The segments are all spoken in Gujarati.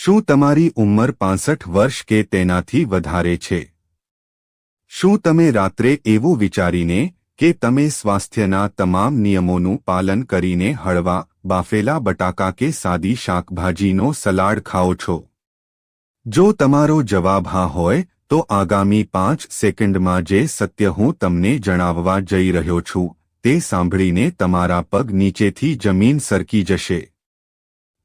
શું તમારી ઉંમર 65 વર્ષ કે તેનાથી વધારે છે? શું તમે રાત્રે એવું વિચારીને કે તમે સ્વાસ્થ્યના તમામ નિયમોનું પાલન કરીને હળવા બાફેલા બટાકા કે સાદી શાકભાજીનો સલાડ ખાઓ છો? જો તમારો જવાબ હા હોય તો આગામી 5 સેકન્ડમાં જે સત્ય હું તમને જણાવવા જઈ રહ્યો છું તે સાંભળીને તમારા પગ નીચેથી જમીન સરકી જશે.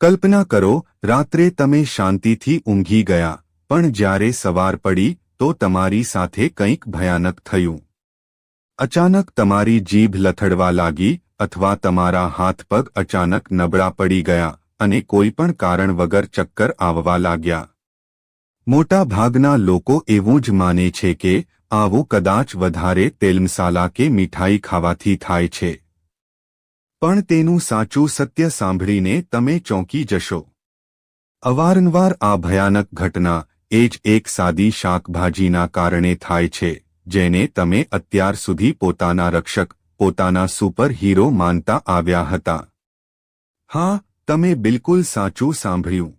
કલ્પના કરો, રાત્રે તમે શાંતિથી ઊંઘી ગયા, પણ જ્યારે સવાર પડી તો તમારી સાથે કંઈક ભયાનક થયું. અચાનક તમારી જીભ લથડવા લાગી અથવા તમારા હાથ પગ અચાનક નબળા પડી ગયા અને કોઈપણ કારણ વગર ચક્કર આવવા લાગ્યા. મોટા ભાગના લોકો એવું જ માને છે કે આવું કદાચ વધારે તેલ મસાલા કે મીઠાઈ ખાવાથી થાય છે. પણ તેનું સાચું સત્ય સાંભળીને તમે ચોંકી જશો. અવારનવાર આ ભયાનક ઘટના એ જ એક સાદી શાકભાજીના કારણે થાય છે જેને તમે અત્યાર સુધી પોતાના રક્ષક, પોતાના સુપર હીરો માનતા આવ્યા હતા. હા, તમે બિલકુલ સાચું સાંભળ્યું.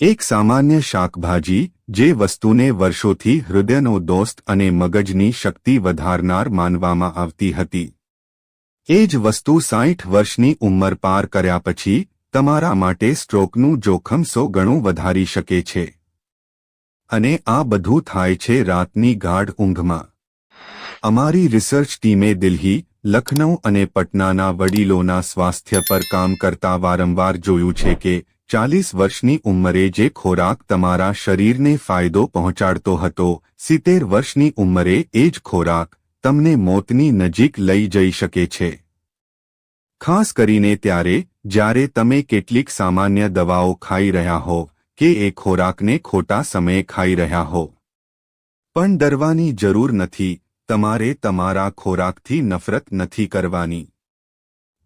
એક સામાન્ય શાકભાજી જે વસ્તુને વર્ષોથી હૃદયનો દોસ્ત અને મગજની શક્તિ વધારનાર માનવામાં આવતી હતી, એ જ વસ્તુ 60 વર્ષની ઉંમર પાર કર્યા પછી તમારા માટે સ્ટ્રોકનું જોખમ 100 ગણું વધારી શકે છે. અને આ બધું થાય છે રાતની ગાઢ ઊંઘમાં. અમારી રિસર્ચ ટીમે દિલ્હી, લખનઉ અને પટનાના વડીલોના સ્વાસ્થ્ય પર કામ કરતા વારંવાર જોયું છે કે 40 વર્ષની ઉંમરે જે ખોરાક તમારા શરીરને ફાયદો પહોંચાડતો હતો, 70 વર્ષની ઉંમરે એ જ ખોરાક તમને મોતની નજીક લઈ જઈ શકે છે. ખાસ કરીને ત્યારે જ્યારે તમે કેટલીક સામાન્ય દવાઓ ખાઈ રહ્યા હો કે એ ખોરાકને ખોટા સમયે ખાઈ રહ્યા હો. પણ ડરવાની જરૂર નથી. તમારે તમારા ખોરાકથી નફરત નથી કરવાની.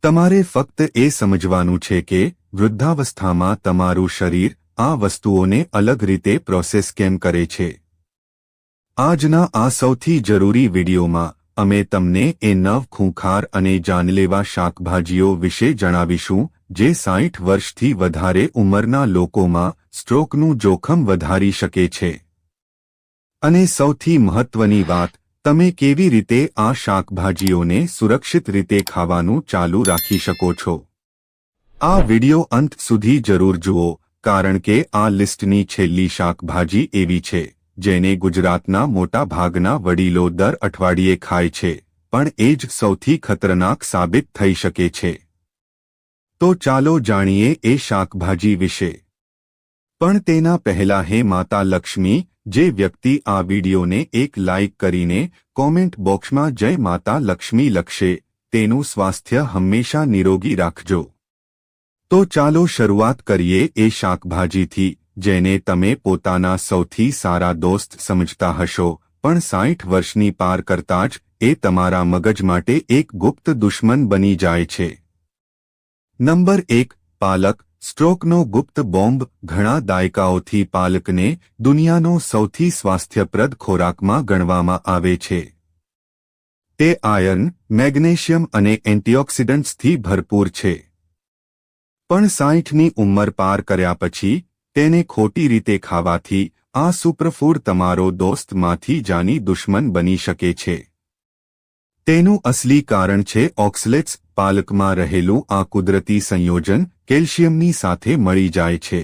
તમારે ફક્ત એ સમજવાનું છે કે વૃદ્ધાવસ્થામાં તમારું શરીર આ વસ્તુઓને અલગ રીતે પ્રોસેસ કેમ કરે છે. આજના આ સૌથી જરૂરી વિડીયોમાં અમે તમને એ 9 ખૂંખાર અને જાનલેવા શાકભાજીઓ વિશે જણાવીશું જે 60 વર્ષથી વધારે ઉંમરના લોકોમાં સ્ટ્રોકનું જોખમ વધારી શકે છે. અને સૌથી મહત્વની વાત, તમે કેવી રીતે આ શાકભાજીઓને સુરક્ષિત રીતે ખાવાનું ચાલુ રાખી શકો છો. આ વિડિયો અંત સુધી જરૂર જુઓ, કારણ કે આ લિસ્ટની છેલ્લી શાકભાજી એવી છે જેને ગુજરાતના મોટા ભાગના વડીલો દર અઠવાડિયે ખાય છે, પણ એ જ સૌથી ખતરનાક સાબિત થઈ શકે છે. તો ચાલો જાણીએ એ શાકભાજી વિશે. પણ તેના પહેલા હે માતા લક્ષ્મી, જે વ્યક્તિ આ વિડિયોને એક લાઇક કરીને કોમેન્ટ બોક્સમાં જય માતા લક્ષ્મી લખશે, તેનું સ્વાસ્થ્ય હંમેશા નિરોગી રાખજો. તો ચાલો શરૂઆત કરીએ એ શાકભાજીથી જેને તમે પોતાના સૌથી સારા દોસ્ત સમજતા હશો, પણ 60 વર્ષની પાર કરતાં જ એ તમારા મગજ માટે એક ગુપ્ત દુશ્મન બની જાય છે. નંબર 1, પાલક. સ્ટ્રોકનો ગુપ્ત બોમ્બ. ઘણા દાયકાઓથી પાલકને દુનિયાનો સૌથી સ્વાસ્થ્યપ્રદ ખોરાકમાં ગણવામાં આવે છે. તે આયર્ન, મેગ્નેશિયમ અને એન્ટીઓક્સિડન્ટ્સથી ભરપૂર છે. પણ 60ની ઉંમર પાર કર્યા પછી તેને ખોટી રીતે ખાવાથી આ સુપરફૂડ તમારો દોસ્તમાંથી જાની દુશ્મન બની શકે છે. તેનું અસલી કારણ છે ઓક્સલેટ્સ. પાલકમાં રહેલું આ કુદરતી સંયોજન કેલ્શિયમની સાથે મળી જાય છે.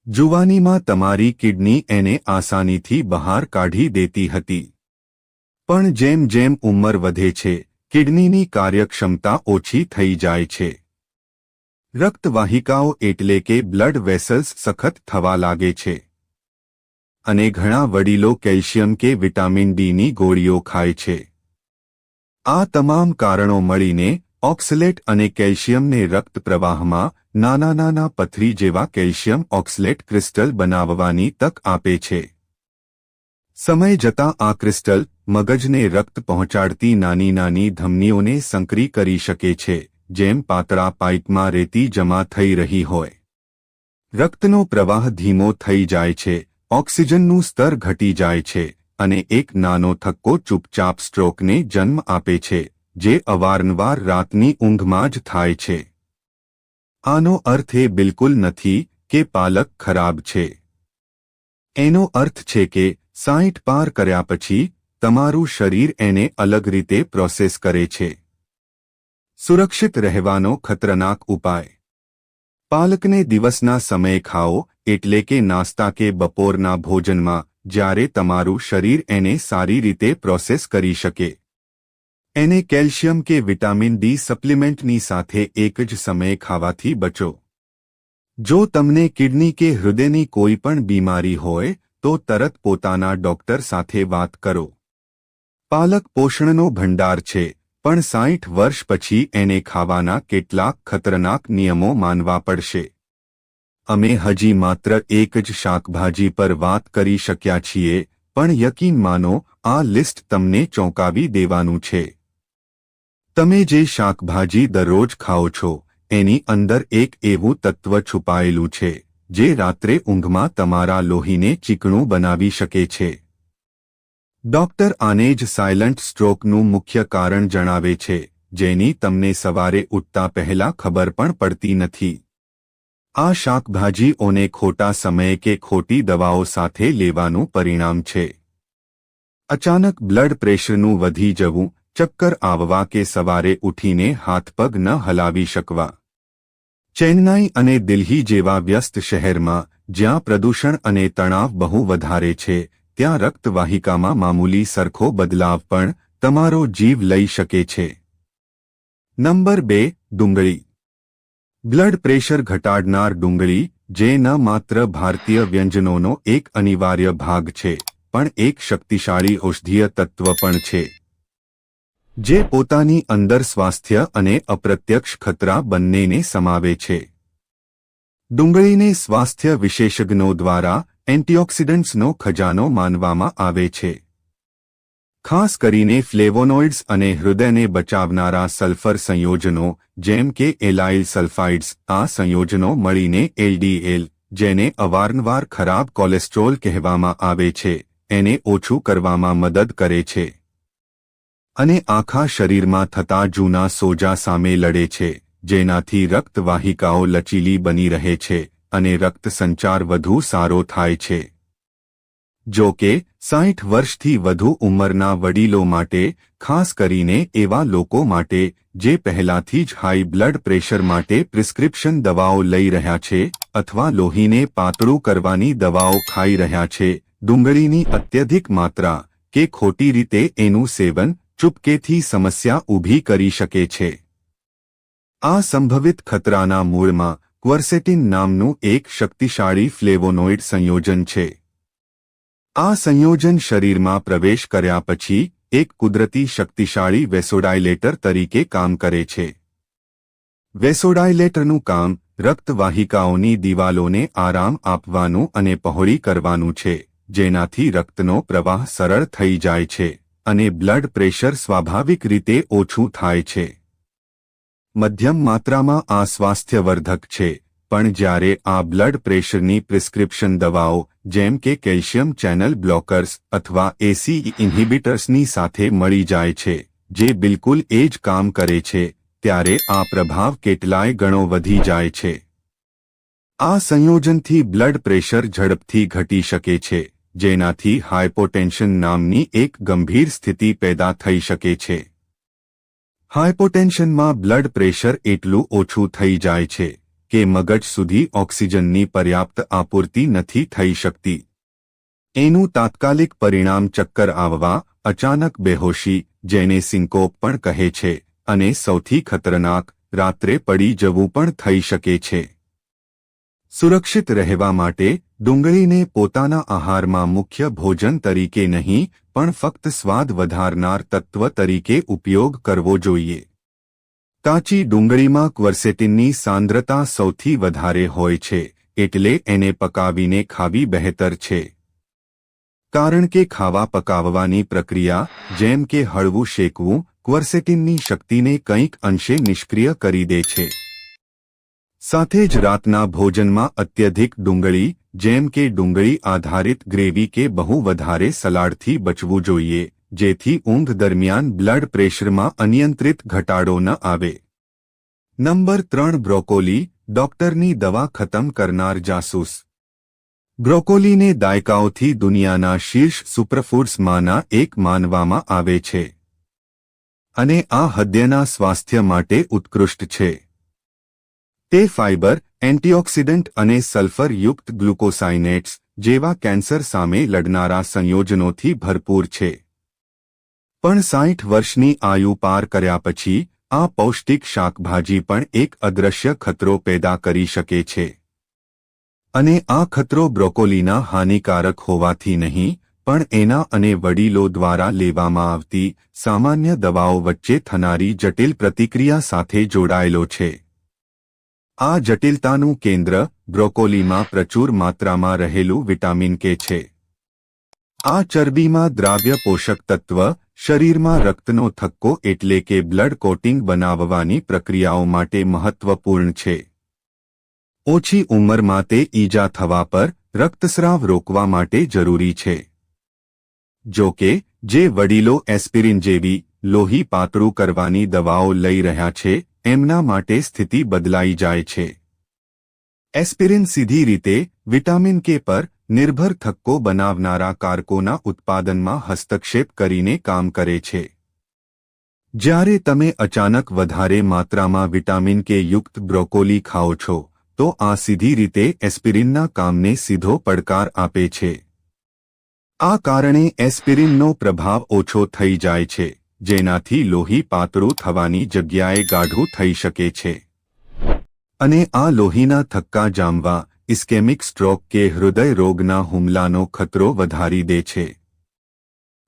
જુવાનીમાં તમારી કિડની એને આસાનીથી બહાર કાઢી દેતી હતી. પણ જેમ જેમ ઉંમર વધે છે, કિડનીની કાર્યક્ષમતા ઓછી થઈ જાય છે. રક્તવાહિકાઓ એટલે કે બ્લડ વેસલ્સ સખત થવા લાગે છે. અને ઘણા વડીલો કેલ્શિયમ કે વિટામિન ડીની ગોળીઓ ખાય છે. આ તમામ કારણો મળીને ઓક્સલેટ અને કેલ્શિયમને રક્ત પ્રવાહમાં નાના નાના પથરી જેવા કેલ્શિયમ ઓક્સલેટ ક્રિસ્ટલ બનાવવાની તક આપે છે. સમય જતાં આ ક્રિસ્ટલ મગજને રક્ત પહોંચાડતી નાની નાની ધમનીઓને સંકરી કરી શકે છે, જેમ પાતળા પાઇપમાં રેતી જમા થઈ રહી હોય. રક્તનો પ્રવાહ ધીમો થઈ જાય છે, ઓક્સિજનનું સ્તર ઘટી જાય છે અને એક નાનો થક્કો ચૂપચાપ સ્ટ્રોકને જન્મ આપે છે, જે અવારનવાર રાતની ઊંઘમાં જ થાય છે. આનો અર્થ એ બિલકુલ નથી કે પાલક ખરાબ છે. એનો અર્થ છે કે 60 પાર કર્યા પછી તમારું શરીર એને અલગ રીતે પ્રોસેસ કરે છે. સુરક્ષિત રહેવાનો ખતરનાક ઉપાય. પાલકને દિવસના સમયે ખાઓ, એટલે કે નાસ્તા કે બપોરના ભોજનમાં, જ્યારે તમારું શરીર એને સારી રીતે પ્રોસેસ કરી શકે. એને કેલ્શિયમ કે વિટામિન ડી સપ્લિમેન્ટની સાથે એક જ સમયે ખાવાથી બચો. જો તમને કિડની કે હૃદયની કોઈ પણ બીમારી હોય તો તરત પોતાના ડોક્ટર સાથે વાત કરો. પાલક પોષણનો ભંડાર છે, પણ 60 વર્ષ પછી એને ખાવાના કેટલાક ખતરનાક નિયમો માનવા પડશે. અમે હજી માત્ર એક જ શાકભાજી પર વાત કરી શક્યા છીએ, પણ યકીન માનો આ લિસ્ટ તમને ચોંકાવી દેવાનું છે. તમે જે શાકભાજી દરરોજ ખાઓ છો એની અંદર એક એવું તત્વ છુપાયેલું છે જે રાત્રે ઊંઘમાં તમારા લોહીને ચીકણું બનાવી શકે છે. ડોક્ટર આને જ સાયલન્ટ સ્ટ્રોકનું મુખ્ય કારણ જણાવે છે, જેની તમને સવારે ઉઠતા પહેલા ખબર પણ પડતી નથી. આ શાકભાજીઓને ખોટા સમયે કે ખોટી દવાઓ સાથે લેવાનું પરિણામ છે. અચાનક બ્લડ પ્રેશરનું વધી જવું, ચક્કર આવવા કે સવારે ઉઠીને હાથ પગ ન હલાવી શકવા. ચેન્નાઈ અને દિલ્હી જેવા વ્યસ્ત શહેરમાં, જ્યાં પ્રદૂષણ અને તણાવ બહુ વધારે છે, ત્યાં રક્તવાહિકામાં મામૂલી સરખો બદલાવ પણ તમારો જીવ લઈ શકે છે. નંબર 2. ડુંગળી. બ્લડ પ્રેશર ઘટાડનાર ડુંગળી, જે ન માત્ર ભારતીય વ્યંજનોનો એક અનિવાર્ય ભાગ છે, પણ એક શક્તિશાળી ઔષધીય તત્વ પણ છે, જે પોતાની અંદર સ્વાસ્થ્ય અને અપ્રત્યક્ષ ખતરા બંનેને સમાવે છે. ડુંગળીને સ્વાસ્થ્ય વિશેષજ્ઞો દ્વારા એન્ટીઓક્સિડન્ટ્સનો ખજાનો માનવામાં આવે છે. ખાસ કરીને ફ્લેવોનોઇડ્સ અને હૃદયને બચાવનારા સલ્ફર સંયોજનો, જેમ કે એલાઇલ સલ્ફાઇડ્સ, આ સંયોજનો મળીને એલડીએલ, જેને અવારનવાર ખરાબ કોલેસ્ટ્રોલ કહેવામાં આવે છે, એને ઓછું કરવામાં મદદ કરે છે. અને આખા શરીરમાં થતા જૂના સોજા સામે લડે છે, જેનાથી રક્તવાહિકાઓ લચીલી બની રહે છે અને રક્ત સંચાર વધુ સારો થાય છે. જો કે 60 વર્ષથી વધુ ઉંમરના વડીલો માટે, ખાસ કરીને એવા લોકો માટે જે પહેલાથી જ હાઈ બ્લડ પ્રેશર માટે પ્રિસ્ક્રિપ્શન દવાઓ લઈ રહ્યા છે અથવા લોહીને પાતળું કરવાની દવાઓ ખાઈ રહ્યા છે, ડુંગળીની અત્યધિક માત્રા કે ખોટી રીતે એનું સેવન ચૂપકેથી સમસ્યા ઊભી કરી શકે છે. આ સંભવિત ખતરાના મૂળમાં ક્વર્સેટિન નામનું એક શક્તિશાળી ફ્લેવોનોઇડ સંયોજન છે. આ સંયોજન શરીરમાં પ્રવેશ કર્યા પછી એક કુદરતી શક્તિશાળી વેસોડાયલેટર તરીકે કામ કરે છે. વેસોડાયલેટરનું કામ રક્તવાહિકાઓની દિવાલોને આરામ આપવાનું અને પહોળી કરવાનું છે, જેનાથી રક્તનો પ્રવાહ સરળ થઈ જાય છે અને બ્લડ પ્રેશર સ્વાભાવિક રીતે ઓછું થાય છે. મધ્યમ માત્રામાં આ સ્વાસ્થ્યવર્ધક છે, પણ જ્યારે આ બ્લડ પ્રેશરની પ્રિસ્ક્રિપ્શન દવાઓ જેમ કે કેલ્શિયમ ચેનલ બ્લોકર્સ અથવા એસી ઇન્હિબિટર્સની સાથે મળી જાય છે, જે બિલકુલ એ જ કામ કરે છે, ત્યારે આ પ્રભાવ કેટલાય ગણો વધી જાય છે. આ સંયોજનથી બ્લડ પ્રેશર ઝડપથી ઘટી શકે છે, જેનાથી હાઇપોટેન્શન નામની એક ગંભીર સ્થિતિ પેદા થઈ શકે છે. હાઇપોટેન્શનમાં બ્લડ પ્રેશર એટલું ઓછું થઈ જાય છે કે મગજ સુધી ઓક્સિજનની પર્યાપ્ત આપૂર્તિ નથી થઈ શકતી. એનું તાત્કાલિક પરિણામ ચક્કર આવવા, અચાનક બેહોશી, જેને સિન્કોપ પણ કહે છે, અને સૌથી ખતરનાક, રાત્રે પડી જવું પણ થઈ શકે છે. સુરક્ષિત રહેવા માટે ડુંગળીને પોતાના આહારમાં મુખ્ય ભોજન તરીકે નહીં, પણ ફક્ત સ્વાદ વધારનાર તત્વ તરીકે ઉપયોગ કરવો જોઈએ. કાચી ડુંગળીમાં ક્વર્સેટિનની સાંદ્રતા સૌથી વધારે હોય છે, એટલે એને પકાવીને ખાવી બહેતર છે. કારણ કે ખાવા પકાવવાની પ્રક્રિયા, જેમ કે હળવું શેકવું, ક્વર્સેટિનની શક્તિને કંઈક અંશે નિષ્ક્રિય કરી દે છે. સાથે જ રાતના ભોજનમાં અત્યધિક ડુંગળી, જેમ કે ડુંગળી આધારિત ગ્રેવી કે બહુ વધારે સલાડથી બચવું જોઈએ, જેથી ઊંઘ દરમિયાન બ્લડ પ્રેશરમાં અનિયંત્રિત ઘટાડો ન આવે. નંબર 3. બ્રોકોલી. ડોક્ટરની દવા ખતમ કરનાર જાસૂસ. બ્રોકોલીને દાયકાઓથી દુનિયાના શીર્ષ સુપરફૂડ્સમાંના એક માનવામાં આવે છે અને આ હૃદયના સ્વાસ્થ્ય માટે ઉત્કૃષ્ટ છે. તે ફાઇબર, એન્ટીઓક્સિડન્ટ અને સલ્ફરયુક્ત ગ્લુકોસાઇનેટ્સ જેવા કેન્સર સામે લડનારા સંયોજનોથી ભરપૂર છે. પણ 60 વર્ષની આયુ પાર કર્યા પછી આ પૌષ્ટિક શાકભાજી પણ એક અદૃશ્ય ખતરો પેદા કરી શકે છે. અને આ ખતરો બ્રોકોલીના હાનિકારક હોવાથી નહીં, પણ એના અને વડીલો દ્વારા લેવામાં આવતી સામાન્ય દવાઓ વચ્ચે થનારી જટિલ પ્રતિક્રિયા સાથે જોડાયેલો છે. આ જટિલતાનું કેન્દ્ર બ્રોકોલીમાં પ્રચુર માત્રામાં રહેલું વિટામિન કે છે. આ ચરબીમાં દ્રાવ્ય પોષક તત્વ શરીરમાં રક્તનો થક્કો એટલે કે બ્લડ કોટિંગ બનાવવાની પ્રક્રિયાઓ માટે મહત્વપૂર્ણ છે. ઓછી ઉંમરમાં તે ઈજા થવા પર રક્તસ્રાવ રોકવા માટે જરૂરી છે. જો કે જે વડીલો એસ્પિરિન જેવી લોહી પાતળું કરવાની દવાઓ લઈ રહ્યા છે એમના માટે સ્થિતિ બદલાઈ જાય છે. એસ્પિરિન સીધી રીતે વિટામિન કે પર નિર્ભર થક્કો બનાવનારા કારકોના ઉત્પાદનમાં હસ્તક્ષેપ કરીને કામ કરે છે. જ્યારે તમે અચાનક વધારે માત્રામાં વિટામિન કે યુક્ત બ્રોકોલી ખાઓ છો તો આ સીધી રીતે એસ્પિરિનના કામને સીધો પડકાર આપે છે. આ કારણે એસ્પિરિનનો પ્રભાવ ઓછો થઈ જાય છે, જેનાથી લોહી પાતળું થવાની જગ્યાએ ગાઢું થઈ શકે છે. અને આ લોહીના થક્કા જામવા, ઇસ્કેમિક સ્ટ્રોક કે હૃદય રોગના હુમલાનો ખતરો વધારી દે છે.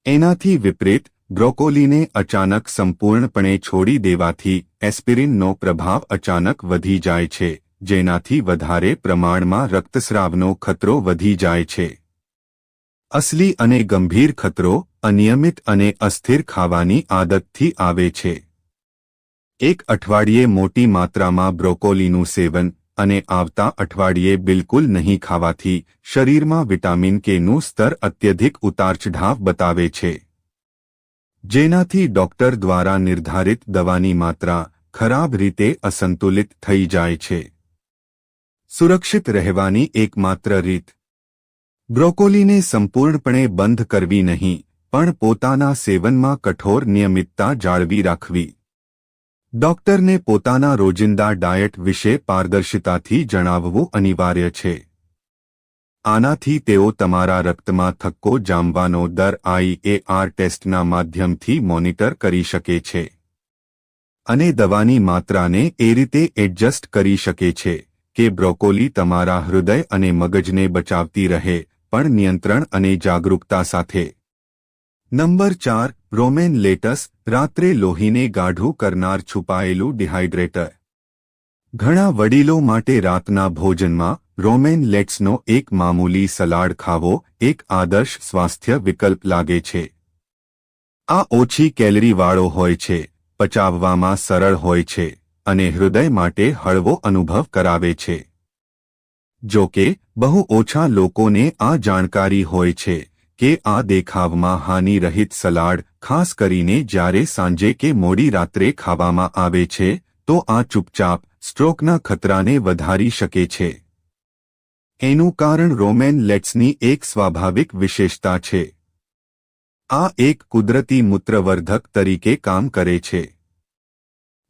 એનાથી વિપરીત બ્રોકોલીને અચાનક સંપૂર્ણપણે છોડી દેવાથી એસ્પિરિનનો પ્રભાવ અચાનક વધી જાય છે, જેનાથી વધારે પ્રમાણમાં રક્તસ્રાવનો ખતરો વધી જાય છે. અસલી અને ગંભીર ખતરો અનિયમિત અને અસ્થિર ખાવાની આદતથી આવે છે. એક અઠવાડિયે મોટી માત્રામાં બ્રોકોલીનું સેવન અને આવતા અઠવાડિયે બિલકુલ નહીં ખાવાથી શરીરમાં વિટામિન કેનું સ્તર અત્યધિક ઉતારચઢાવ બતાવે છે, જેનાથી ડોક્ટર દ્વારા નિર્ધારિત દવાની માત્રા ખરાબ રીતે અસંતુલિત થઈ જાય છે. સુરક્ષિત રહેવાની એકમાત્ર રીત બ્રોકોલીને સંપૂર્ણપણે બંધ કરવી નહીં, પણ પોતાના સેવનમાં કઠોર નિયમિતતા જાળવી રાખવી. ડોક્ટરને પોતાના રોજિંદા ડાયટ વિશે પારદર્શિતાથી જણાવવું અનિવાર્ય છે. આનાથી તેઓ તમારા રક્તમાં થક્કો જામવાનો દર IAR ટેસ્ટના માધ્યમથી મોનિટર કરી શકે છે અને દવાની માત્રાને એ રીતે એડજસ્ટ કરી શકે છે કે બ્રોકોલી તમારા હૃદય અને મગજને બચાવતી રહે, પણ નિયંત્રણ અને જાગરૂકતા સાથે. નંબર 4. રોમેન લેટસ, રાત્રે લોહીને ગાઢું કરનાર છુપાયેલું ડિહાઇડ્રેટર. ઘણા વડીલો માટે રાતના ભોજનમાં રોમેન લેટ્સનો એક મામૂલી સલાડ ખાવો એક આદર્શ સ્વાસ્થ્ય વિકલ્પ લાગે છે. આ ઓછી કેલરીવાળો હોય છે, પચાવવામાં સરળ હોય છે અને હૃદય માટે હળવો અનુભવ કરાવે છે. જો કે બહુ ઓછા લોકોને આ જાણકારી હોય છે કે આ દેખાવમાં હાનિરહિત સલાડ, ખાસ કરીને જ્યારે સાંજે કે મોડી રાત્રે ખાવામાં આવે છે, તો આ ચૂપચાપ સ્ટ્રોકના ખતરાને વધારી શકે છે. એનું કારણ રોમેન લેટ્સની એક સ્વાભાવિક વિશેષતા છે. આ એક કુદરતી મૂત્રવર્ધક તરીકે કામ કરે છે,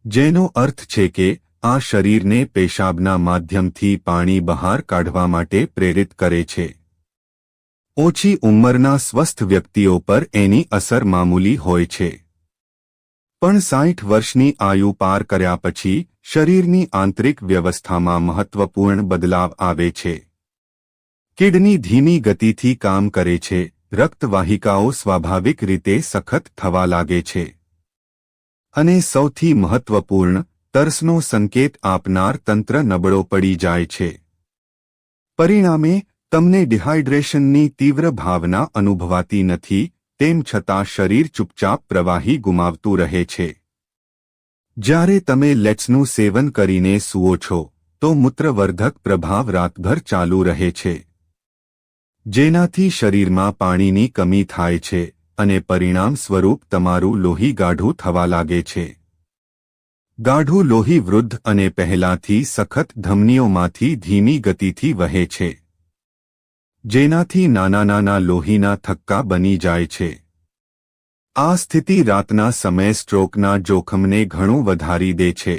જેનો અર્થ છે કે આ શરીરને પેશાબના માધ્યમથી પાણી બહાર કાઢવા માટે પ્રેરિત કરે છે. ઓછી ઉંમરના સ્વસ્થ વ્યક્તિઓ પર એની અસર મામૂલી હોય છે. પણ 60 વર્ષની આયુ પાર કર્યા પછી શરીરની આંતરિક વ્યવસ્થામાં મહત્વપૂર્ણ બદલાવ આવે છે. કિડની ધીમી ગતિથી કામ કરે છે, રક્તવાહિકાઓ સ્વાભાવિક રીતે સખત થવા લાગે છે અને સૌથી મહત્વપૂર્ણ, તરસનો સંકેત આપનાર તંત્ર નબળો પડી જાય છે. પરિણામે તમને ડિહાઇડ્રેશનની તીવ્ર ભાવના અનુભવાતી નથી, તેમ છતાં શરીર ચૂપચાપ પ્રવાહી ગુમાવતું રહે છે. જ્યારે તમે લેટ્સનું સેવન કરીને સૂવો છો તો મૂત્રવર્ધક પ્રભાવ રાતભર ચાલુ રહે છે, જેનાથી શરીરમાં પાણીની કમી થાય છે અને પરિણામ સ્વરૂપ તમારું લોહી ગાઢું થવા લાગે છે. ગાઢું લોહી વૃદ્ધ અને પહેલાંથી સખત ધમનીઓમાંથી ધીમી ગતિથી વહે છે, જેનાથી નાના નાના લોહીના થક્કા બની જાય છે. આ સ્થિતિ રાતના સમયે સ્ટ્રોકના જોખમને ઘણું વધારી દે છે.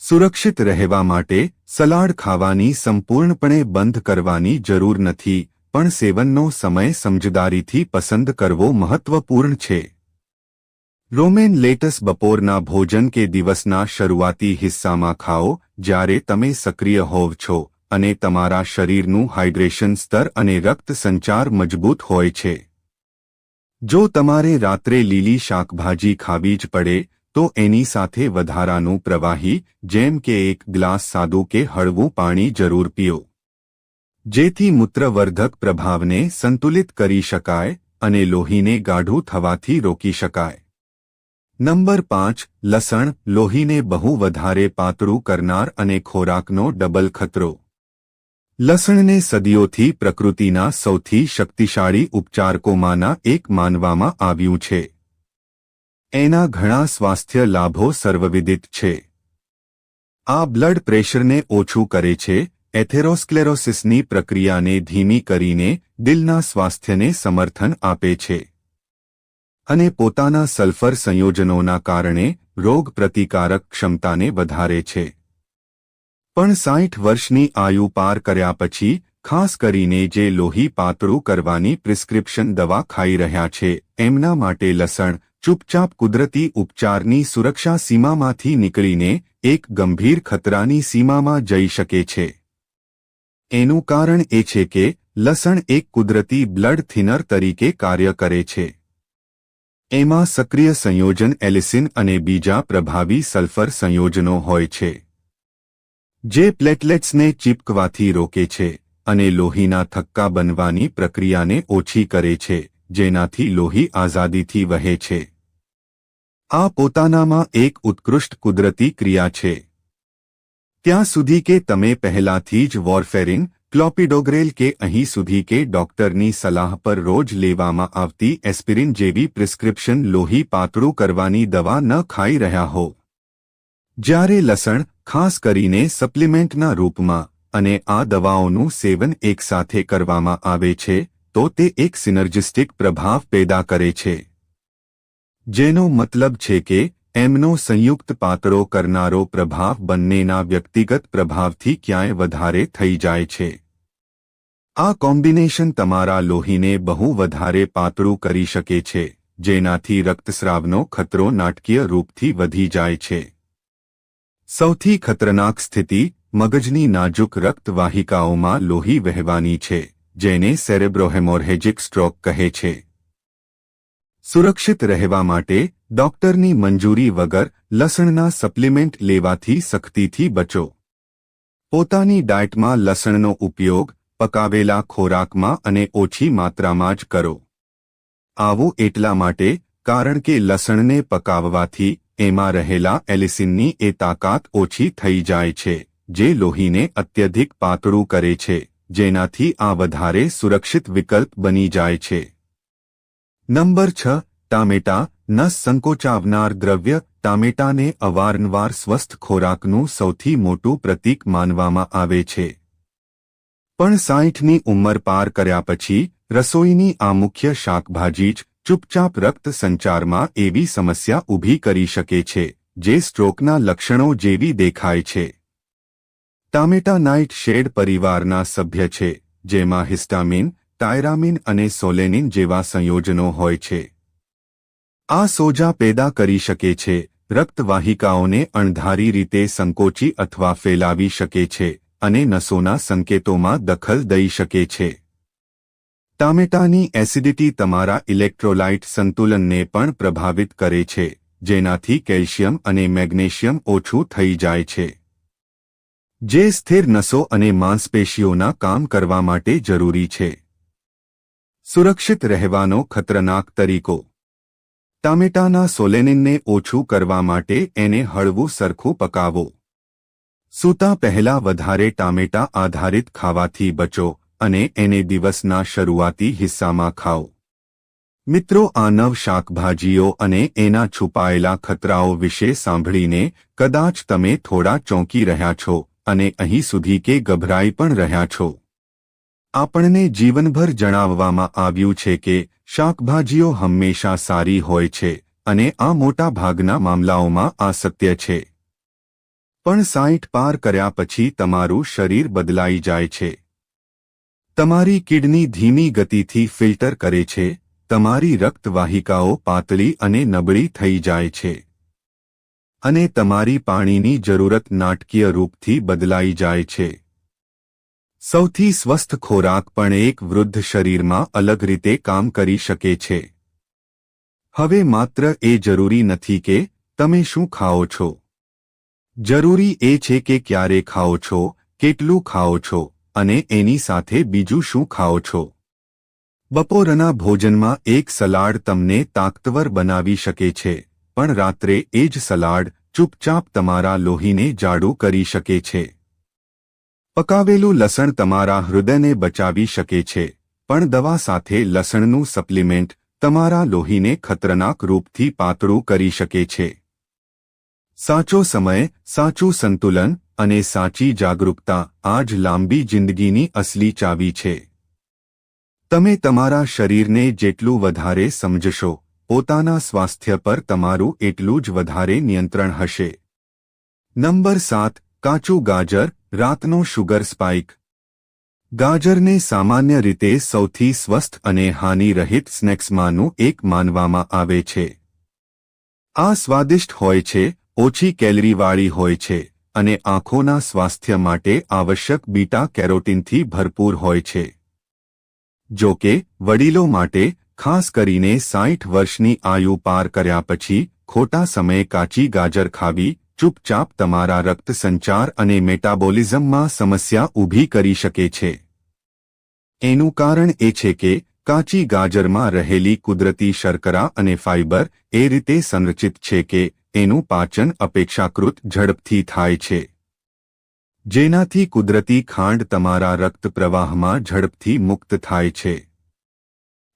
સુરક્ષિત રહેવા માટે સલાડ ખાવાની સંપૂર્ણપણે બંધ કરવાની જરૂર નથી, પણ સેવનનો સમય સમજદારીથી પસંદ કરવો મહત્વપૂર્ણ છે. રોમેન લેટસ બપોરના ભોજન કે દિવસના શરૂઆતી હિસ્સામાં ખાઓ જ્યારે તમે સક્રિય હોવ છો અને તમારા શરીરનું હાઇડ્રેશન સ્તર અને રક્ત સંચાર મજબૂત હોય છે. જો તમારે રાત્રે લીલી શાકભાજી ખાવી જ પડે તો એની સાથે વધારાનું પ્રવાહી જેમ કે એક ગ્લાસ સાદું કે હળવું પાણી જરૂર પીઓ, જેથી મૂત્રવર્ધક પ્રભાવને સંતુલિત કરી શકાય અને લોહીને ગાઢું થવાથી રોકી શકાય. નંબર 5. લસણ લોહીને બહુ વધારે પાતળું કરનાર અને ખોરાકનો ડબલ ખતરો. લસણને સદીઓથી પ્રકૃતિના સૌથી શક્તિશાળી ઉપચારકોમાંના એક માનવામાં આવ્યું છે. એના ઘણા સ્વાસ્થ્ય લાભો સર્વવિદિત છે. આ બ્લડ પ્રેશરને ઓછું કરે છે, એથેરોસ્ક્લેરોસિસની પ્રક્રિયાને ધીમી કરીને દિલના સ્વાસ્થ્યને સમર્થન આપે છે અને પોતાના સલ્ફર સંયોજનોના કારણે રોગ પ્રતિકારક ક્ષમતાને વધારે છે. પણ 60 વર્ષની આયુ પાર કર્યા પછી, ખાસ કરીને જે લોહી પાતળું કરવાની પ્રિસ્ક્રિપ્શન દવા ખાઈ રહ્યા છે, એમના માટે લસણ ચૂપચાપ કુદરતી ઉપચારની સુરક્ષા સીમામાંથી નીકળીને એક ગંભીર ખતરાની સીમામાં જઈ શકે છે. એનું કારણ એ છે કે લસણ એક કુદરતી બ્લડ થિનર તરીકે કાર્ય કરે છે. એમાં સક્રિય સંયોજન એલિસિન અને બીજા પ્રભાવી સલ્ફર સંયોજનો હોય છે, જે પ્લેટલેટ્સને ચીપકવાથી રોકે છે અને લોહીના થક્કા બનવાની પ્રક્રિયાને ઓછી કરે છે, જેનાથી લોહી આઝાદીથી વહે છે. આ પોતાનામાં એક ઉત્કૃષ્ટ કુદરતી ક્રિયા છે. ત્યાં સુધી કે તમે પહેલાથી જ વોરફેરિન, ક્લોપિડોગ્રેલ કે અહીં સુધી કે ડોક્ટરની સલાહ પર રોજ લેવામાં આવતી એસ્પિરિન જેવી પ્રિસ્ક્રિપ્શન લોહી પાતળું કરવાની દવા ન ખાઈ રહ્યા હો. જ્યારે લસણ, ખાસ કરીને સપ્લિમેન્ટના રૂપમાં, અને આ દવાઓનું સેવન એકસાથે કરવામાં આવે છે, તો તે એક સિનર્જિસ્ટિક પ્રભાવ પેદા કરે છે, જેનો મતલબ છે કે એમનો સંયુક્ત પાતળો કરનારો પ્રભાવ બંનેના વ્યક્તિગત પ્રભાવથી ક્યાંય વધારે થઈ જાય છે. આ કોમ્બિનેશન તમારા લોહીને બહુ વધારે પાતળું કરી શકે છે, જેનાથી રક્તસ્રાવનો ખતરો નાટકીય રૂપથી વધી જાય છે. સૌથી ખતરનાક સ્થિતિ મગજની નાજુક રક્તવાહિકાઓમાં લોહી વહેવાની છે, જેને સેરેબ્રોહેમોર્હેજિક સ્ટ્રોક કહે છે. સુરક્ષિત રહેવા માટે ડોક્ટરની મંજૂરી વગર લસણના સપ્લિમેન્ટ લેવાથી સખ્તીથી બચો. પોતાની ડાયટમાં લસણનો ઉપયોગ પકાવેલા ખોરાકમાં અને ઓછી માત્રામાં જ કરો. આવું એટલા માટે કારણ કે લસણને પકાવવાથી એમાં રહેલા એલિસિનની એ તાકાત ઓછી થઈ જાય છે, જે લોહીને અત્યધિક પાતળું કરે છે, જેનાથી આ વધારે સુરક્ષિત વિકલ્પ બની જાય છે. નંબર 6. ટામેટાં નસ સંકોચાવનાર દ્રવ્ય. ટામેટાને અવારનવાર સ્વસ્થ ખોરાકનું સૌથી મોટું પ્રતીક માનવામાં આવે છે, પણ 60ની ઉંમર પાર કર્યા પછી રસોઈની આ મુખ્ય શાકભાજી જ ચૂપચાપ રક્ત સંચારમાં એવી સમસ્યા ઊભી કરી શકે છે, જે સ્ટ્રોકના લક્ષણો જેવી દેખાય છે. ટામેટા નાઇટ શેડ પરિવારના સભ્ય છે, જેમાં હિસ્ટામિન, ટાયરામિન અને સોલેનિન જેવા સંયોજનો હોય છે. આ સોજા પેદા કરી શકે છે, રક્તવાહિકાઓને અણધારી રીતે સંકોચી અથવા ફેલાવી શકે છે અને નસોના સંકેતોમાં દખલ દઈ શકે છે. ટામેટાની એસિડિટી તમારા ઇલેક્ટ્રોલાઇટ સંતુલનને પણ પ્રભાવિત કરે છે, જેનાથી કેલ્શિયમ અને મેગ્નેશિયમ ઓછું થઈ જાય છે, જે સ્થિર નસો અને માંસપેશીઓના કામ કરવા માટે જરૂરી છે. સુરક્ષિત રહેવાનો ખતરનાક તરીકો. ટામેટાના સોલેનિનને ઓછું કરવા માટે એને હળવું સરખું પકાવો. સૂતા પહેલા વધારે ટામેટા આધારિત ખાવાથી બચો અને એને દિવસના શરૂઆતી હિસ્સામાં ખાઓ. મિત્રો, આ 9 શાકભાજીઓ અને એના છુપાયેલા ખતરાઓ વિશે સાંભળીને કદાચ તમે થોડા ચોંકી રહ્યા છો અને અહીં સુધી કે ગભરાઈ પણ રહ્યા છો. આપણને જીવનભર જણાવવામાં આવ્યું છે કે શાકભાજીઓ હંમેશા સારી હોય છે અને આ મોટા ભાગના મામલાઓમાં આ સત્ય છે. પણ 60 પાર કર્યા પછી તમારું શરીર બદલાઈ જાય છે. તમારી કિડની ધીમી ગતિથી ફિલ્ટર કરે છે, તમારી રક્તવાહિકાઓ પાતળી અને નબળી થઈ જાય છે અને તમારી પાણીની જરૂરત નાટકીય રૂપથી બદલાઈ જાય છે. સૌથી સ્વસ્થ ખોરાક પણ એક વૃદ્ધ શરીરમાં અલગ રીતે કામ કરી શકે છે. હવે માત્ર એ જરૂરી નથી કે તમે શું ખાઓ છો. જરૂરી એ છે કે ક્યારે ખાઓ છો, કેટલું ખાઓ છો અને એની સાથે બીજું શું ખાઓ છો. બપોરના ભોજનમાં એક સલાડ તમને તાકતવર બનાવી શકે છે, પણ રાત્રે એ જ સલાડ ચૂપચાપ તમારા લોહીને જાડું કરી શકે છે. પકાવેલું લસણ તમારા હૃદયને બચાવી શકે છે, પણ દવા સાથે લસણનું સપ્લિમેન્ટ તમારા લોહીને ખતરનાક રૂપથી પાતળું કરી શકે છે. સાચો સમય, સાચું સંતુલન અને સાચી જાગરૂકતા આ જ લાંબી જિંદગીની અસલી ચાવી છે. તમે તમારા શરીરને જેટલું વધારે સમજશો, પોતાના સ્વાસ્થ્ય પર તમારું એટલું જ વધારે નિયંત્રણ હશે. નંબર 7. કાચું ગાજર, રાતનો શુગર સ્પાઇક. ગાજરને સામાન્ય રીતે સૌથી સ્વસ્થ અને હાનિરહિત સ્નેક્સમાંનું એક માનવામાં આવે છે. આ સ્વાદિષ્ટ હોય છે, ઓછી કેલરીવાળી હોય છે અને આંખોના સ્વાસ્થ્ય માટે આવશ્યક બીટા કેરોટીનથી ભરપૂર હોય છે. જો કે વડીલો માટે, ખાસ કરીને 60 વર્ષની આયુ પાર કર્યા પછી, ખોટા સમયે કાચી ગાજર ખાવી ચૂપચાપ તમારા રક્ત સંચાર અને મેટાબોલિઝમમાં સમસ્યા ઊભી કરી શકે છે. એનું કારણ એ છે કે કાચી ગાજરમાં રહેલી કુદરતી શર્કરા અને ફાઇબર એ રીતે સંરચિત છે કે એનું પાચન અપેક્ષાકૃત ઝડપથી થાય છે, જેનાથી કુદરતી ખાંડ તમારા રક્ત પ્રવાહમાં ઝડપથી મુક્ત થાય છે.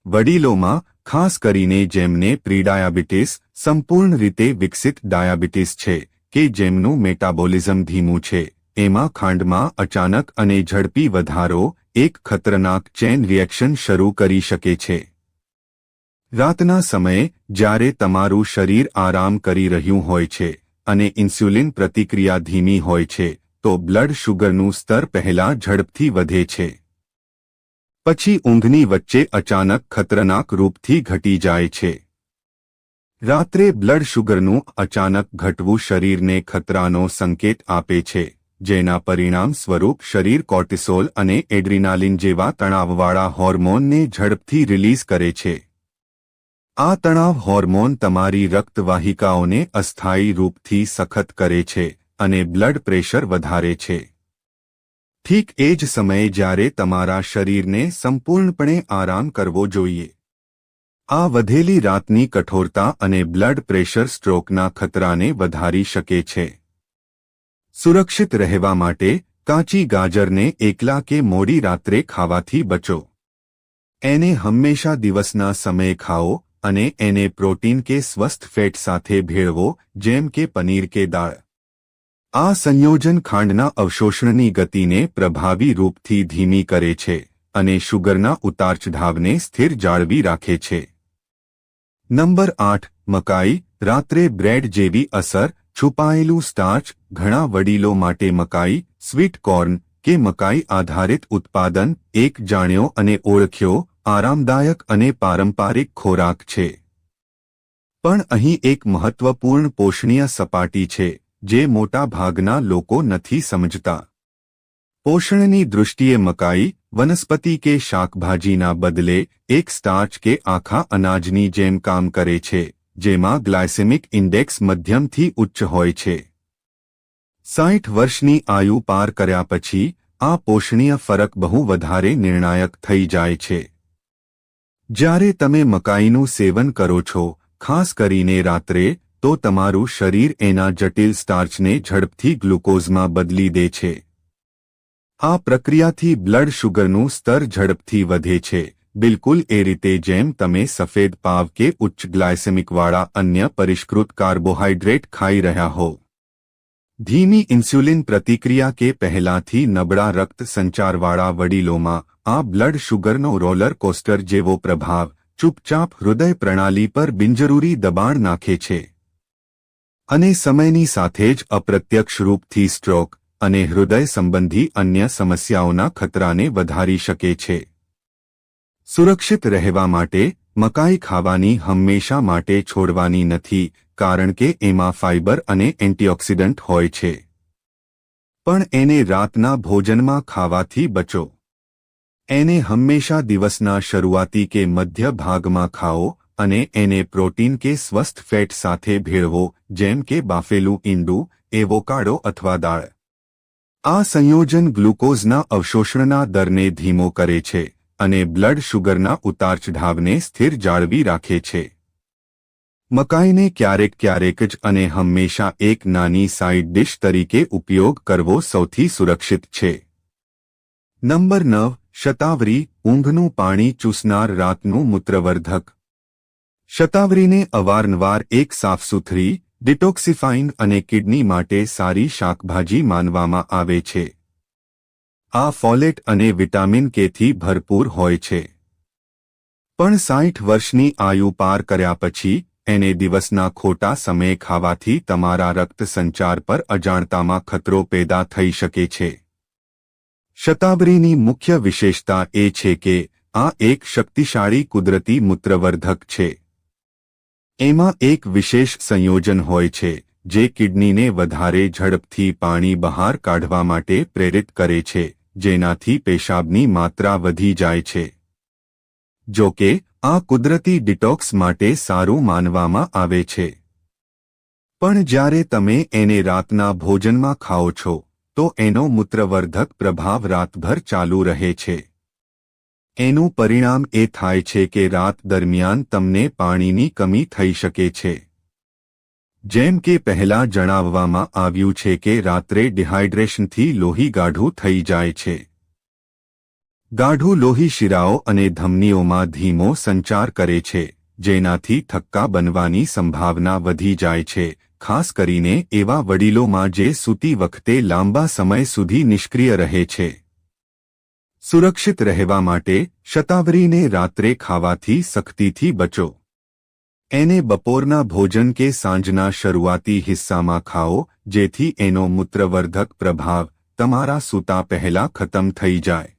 વડીલોમાં, ખાસ કરીને જેમને પ્રીડાયાબિટીસ, સંપૂર્ણ રીતે વિકસિત ડાયાબિટીસ છે કે જેમનું મેટાબોલિઝમ ધીમું છે, એમાં ખાંડમાં અચાનક અને ઝડપી વધારો એક ખતરનાક ચેન રિએક્શન શરૂ કરી શકે છે. રાતના સમયે, જ્યારે તમારું શરીર આરામ કરી રહ્યું હોય છે અને ઇન્સ્યુલિન પ્રતિક્રિયા ધીમી હોય છે, તો બ્લડ શુગરનું સ્તર પહેલા ઝડપથી વધે છે. પછી ઊંઘની વચ્ચે અચાનક ખતરનાક રૂપથી ઘટી જાય છે. રાત્રે બ્લડ શુગરનું અચાનક ઘટવું શરીરને ખતરાનો સંકેત આપે છે, જેના પરિણામ સ્વરૂપ શરીર કોર્ટિસોલ અને એડ્રીનાલિન જેવા તણાવવાળા હોર્મોનને ઝડપથી રિલીઝ કરે છે. આ તણાવ હોર્મોન તમારી રક્તવાહિકાઓને અસ્થાયી રૂપથી સખત કરે છે અને બ્લડ પ્રેશર વધારે છે. ઠીક એ જ સમયે જ્યારે તમારા શરીરને સંપૂર્ણપણે આરામ કરવો જોઈએ. આ વધેલી રાતની કઠોરતા અને બ્લડ પ્રેશર સ્ટ્રોકના ખતરાને વધારી શકે છે. સુરક્ષિત રહેવા માટે, કાચી ગાજરને એકલા કે મોડી રાત્રે ખાવાથી બચો. એને હંમેશા દિવસના સમયે ખાઓ અને એને પ્રોટીન કે સ્વસ્થ ફેટ સાથે ભેળવો, જેમ કે પનીર કે દાળ. આ સંયોજન ખાંડના અવશોષણની ગતિને પ્રભાવી રૂપથી ધીમી કરે છે અને શુગરના ઉતારચઢાવને સ્થિર જાળવી રાખે છે. નંબર 8. મકાઈ, રાત્રે બ્રેડ જેવી અસર, છુપાયેલું સ્ટાર્ચ. ઘણા વડીલો માટે મકાઈ, સ્વીટ કોર્ન કે મકાઈ આધારિત ઉત્પાદન એક જાણ્યો અને ઓળખ્યો, આરામદાયક અને પારંપારિક ખોરાક છે. પણ અહીં એક મહત્વપૂર્ણ પોષણીય સપાટી છે જે મોટા ભાગના લોકો નથી સમજતા. પોષણની દૃષ્ટિએ મકાઈ, વનસ્પતિ કે શાકભાજીના બદલે એક સ્ટાર્ચ કે આખા અનાજની જેમ કામ કરે છે, જેમાં ગ્લાયસેમિક ઇન્ડેક્સ મધ્યમથી ઉચ્ચ હોય છે. 60 વર્ષની આયુ પાર કર્યા પછી, આ પોષણીય ફરક બહુ વધારે નિર્ણાયક થઈ જાય છે. જ્યારે તમે મકાઈનું સેવન કરો છો, ખાસ કરીને રાત્રે, તો તમારું શરીર એના જટિલ સ્ટાર્ચને ઝડપથી ગ્લુકોઝમાં બદલી દે છે. આ પ્રક્રિયાથી બ્લડ શુગરનું સ્તર ઝડપથી વધે છે, બિલકુલ એ રીતે જેમ તમે સફેદ પાવ કે ઉચ્ચ ગ્લાયસેમિકવાળા અન્ય પરિષ્કૃત કાર્બોહાઈડ્રેટ ખાઈ રહ્યા હો. ધીમી ઇન્સ્યુલિન પ્રતિક્રિયા કે પહેલાંથી નબળા રક્ત સંચારવાળા વડીલોમાં આ બ્લડ શુગરનો રોલર કોસ્ટર જેવો પ્રભાવ ચૂપચાપ હૃદય પ્રણાલી પર બિનજરૂરી દબાણ નાખે છે અને સમયની સાથે જ અપ્રત્યક્ષ રૂપથી સ્ટ્રોક અને હૃદય સંબંધી અન્ય સમસ્યાઓના ખતરાને વધારી શકે છે. સુરક્ષિત રહેવા માટે મકાઈ ખાવાની હંમેશા માટે છોડવાની નથી, કારણ કે એમાં ફાઇબર અને એન્ટીઓક્સિડન્ટ હોય છે. પણ એને રાતના ભોજનમાં ખાવાથી બચો. એને હંમેશા દિવસના શરૂઆતી કે મધ્ય ભાગમાં ખાઓ અને એને પ્રોટીન કે સ્વસ્થ ફેટ સાથે ભેળવો, જેમ કે બાફેલું ઈંડું, એવોકાડો અથવા દાળ. આ સંયોજન ગ્લુકોઝના અવશોષણના દરને ધીમો કરે છે અને બ્લડ શુગરના ઉતાર-ચઢાવને સ્થિર જાળવી રાખે છે. મકાઈને ક્યારેક ક્યારેક જ અને હંમેશા એક નાની સાઇડ ડિશ તરીકે ઉપયોગ કરવો સૌથી સુરક્ષિત છે. નંબર 9. શતાવરી, ઊંઘનું પાણી ચૂસનાર રાતનું મૂત્રવર્ધક. શતાવરીને અવારનવાર એક સાફસૂથરી, ડિટોક્સિફાઇંગ અને કિડની માટે સારી શાકભાજી માનવામાં આવે છે. આ ફોલેટ અને વિટામિન કેથી ભરપૂર હોય છે. પણ 60 વર્ષની આયુ પાર કર્યા પછી એને દિવસના ખોટા સમયે ખાવાથી તમારા રક્ત સંચાર પર અજાણતામાં ખતરો પેદા થઈ શકે છે. શતાવરીની મુખ્ય વિશેષતા એ છે કે આ એક શક્તિશાળી કુદરતી મૂત્રવર્ધક છે. એમાં એક વિશેષ સંયોજન હોય છે જે કિડનીને વધારે ઝડપથી પાણી બહાર કાઢવા માટે પ્રેરિત કરે છે, જેનાથી પેશાબની માત્રા વધી જાય છે. જો કે આ કુદરતી ડિટોક્સ માટે સારું માનવામાં આવે છે. પણ જ્યારે તમે એને રાતના ભોજનમાં ખાઓ છો તો એનો મૂત્રવર્ધક પ્રભાવ રાતભર ચાલુ રહે છે. એનું પરિણામ એ થાય છે કે રાત દરમિયાન તમને પાણીની કમી થઈ શકે છે. જેમ કે પહેલા જણાવવામાં આવ્યું છે કે રાત્રે ડિહાઇડ્રેશનથી લોહી ગાઢું થઈ જાય છે. ગાઢું લોહી શિરાઓ અને ધમનીઓમાં ધીમો સંચાર કરે છે, જેનાથી થક્કા બનવાની સંભાવના વધી જાય છે, ખાસ કરીને એવા વડીલોમાં જે સૂતી વખતે લાંબા સમય સુધી નિષ્ક્રિય રહે છે. સુરક્ષિત રહેવા માટે શતાવરીને રાત્રે ખાવાથી સખ્તીથી બચો. એને બપોરના ભોજન કે સાંજના શરૂઆતી હિસ્સામાં ખાઓ, જેથી એનો મૂત્રવર્ધક પ્રભાવ તમારા સૂતા પહેલા ખતમ થઈ જાય.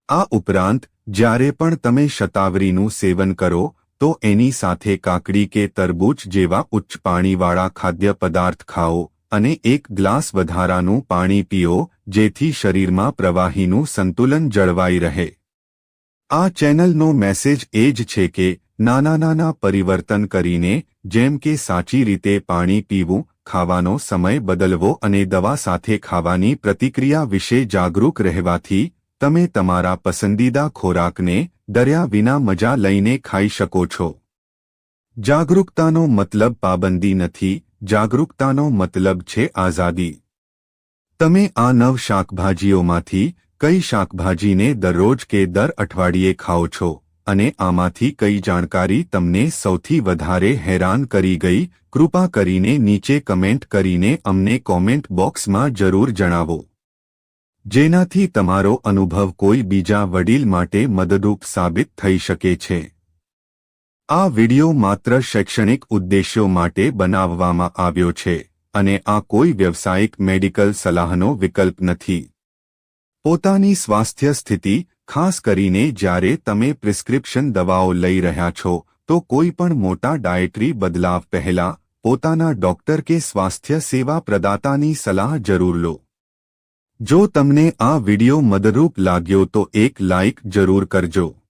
આ ઉપરાંત જ્યારે પણ તમે શતાવરીનું સેવન કરો તો એની સાથે કાકડી કે તરબૂચ જેવા ઉચ્ચ પાણીવાળા ખાદ્ય પદાર્થ ખાઓ અને એક ગ્લાસ વધારાનું પાણી પીઓ, જેથી શરીરમાં પ્રવાહીનું સંતુલન જળવાઈ રહે. આ ચેનલનો મેસેજ એ જ છે કે નાના પરિવર્તન કરીને, જેમ કે સાચી રીતે પાણી પીવું, ખાવાનો સમય બદલવો અને દવા સાથે ખાવાની પ્રતિક્રિયા વિશે જાગૃત રહેવાથી તમે તમારા પસંદીદા ખોરાકને ડર્યા વિના મજા લઈને ખાઈ શકો છો. જાગૃતતાનો મતલબ પાબંદી નથી, જાગૃતતાનો મતલબ છે આઝાદી. તમે આ 9 શાકભાજીઓમાંથી કઈ શાકભાજીને દરરોજ કે દર અઠવાડિયે ખાઓ છો અને આમાંથી કઈ જાણકારી તમને સૌથી વધારે હેરાન કરી ગઈ, કૃપા કરીને નીચે કમેન્ટ કરીને અમને કોમેન્ટ બોક્સમાં જરૂર જણાવો, જેનાથી તમારો અનુભવ કોઈ બીજા વડીલ માટે મદદરૂપ સાબિત થઈ શકે છે. આ વિડિયો માત્ર શૈક્ષણિક ઉદ્દેશ્યો માટે બનાવવામાં આવ્યો છે અને આ કોઈ વ્યવસાયિક મેડિકલ સલાહનો વિકલ્પ નથી. પોતાની સ્વાસ્થ્ય સ્થિતિ, ખાસ કરીને જ્યારે તમે પ્રિસ્ક્રિપ્શન દવાઓ લઈ રહ્યા છો, તો કોઈ પણ મોટા ડાયેટરી બદલાવ પહેલા પોતાના ડોક્ટર કે સ્વાસ્થ્ય સેવા પ્રદાતાની સલાહ જરૂર લો. જો તમને આ વિડિયો મદદરૂપ લાગ્યો તો એક લાઇક જરૂર કરજો.